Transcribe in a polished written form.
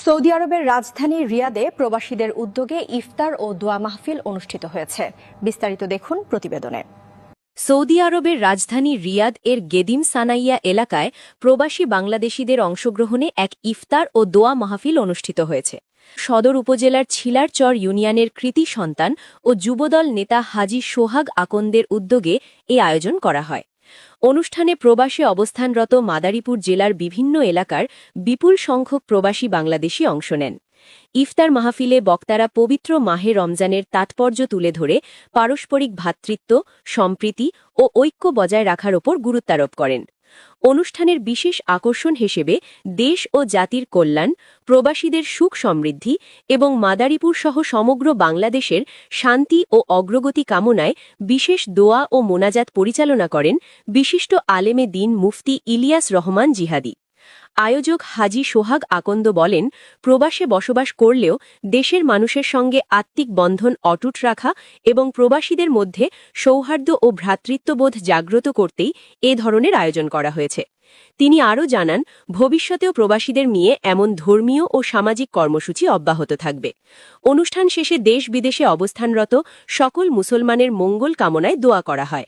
Saudi আরবের রাজধানী রিয়াদে প্রবাসীদের উদ্যোগে ইফতার ও দোয়া মাহফিল অনুষ্ঠিত হয়েছে। বিস্তারিত দেখুন প্রতিবেদনে। সৌদি আরবের রাজধানী রিয়াদ এর গেদিম সানাইয়া এলাকায় প্রবাসী বাংলাদেশিদের অংশগ্রহণে এক ইফতার ও দোয়া মাহফিল অনুষ্ঠিত হয়েছে। সদর উপজেলার ছিলারচর ইউনিয়নের কৃতি সন্তান ও যুবদল নেতা হাজী সোহাগ আকন্দের উদ্যোগে এ আয়োজন করা হয়। অনুষ্ঠানে প্রবাসে অবস্থানরত মাদারীপুর জেলার বিভিন্ন এলাকার বিপুল সংখ্যক প্রবাসী বাংলাদেশি অংশ নেন। ইফতার মাহফিলে বক্তারা পবিত্র মাহে রমজানের তাৎপর্য তুলে ধরে পারস্পরিক ভ্রাতৃত্ব, সম্প্রীতি ও ঐক্য বজায় রাখার ওপর গুরুত্বারোপ করেন। অনুষ্ঠানের বিশেষ আকর্ষণ হিসেবে দেশ ও জাতির কল্যাণ, প্রবাসীদের সুখ সমৃদ্ধি এবং মাদারীপুর সহ সমগ্র বাংলাদেশের শান্তি ও অগ্রগতি কামনায় বিশেষ দোয়া ও মোনাজাত পরিচালনা করেন বিশিষ্ট আলেমে দ্বীন মুফতি ইলিয়াস রহমান জিহাদি। আয়োজক হাজী সোহাগ আকন্দ বলেন, প্রবাসে বসবাস করলেও দেশের মানুষের সঙ্গে আত্মিক বন্ধন অটুট রাখা এবং প্রবাসীদের মধ্যে সৌহার্দ্য ও ভ্রাতৃত্ববোধ জাগ্রত করতেই এ ধরনের আয়োজন করা হয়েছে। তিনি আরও জানান, ভবিষ্যতেও প্রবাসীদের নিয়ে এমন ধর্মীয় ও সামাজিক কর্মসূচি অব্যাহত থাকবে। অনুষ্ঠান শেষে দেশ বিদেশে অবস্থানরত সকল মুসলমানের মঙ্গল কামনায় দোয়া করা হয়।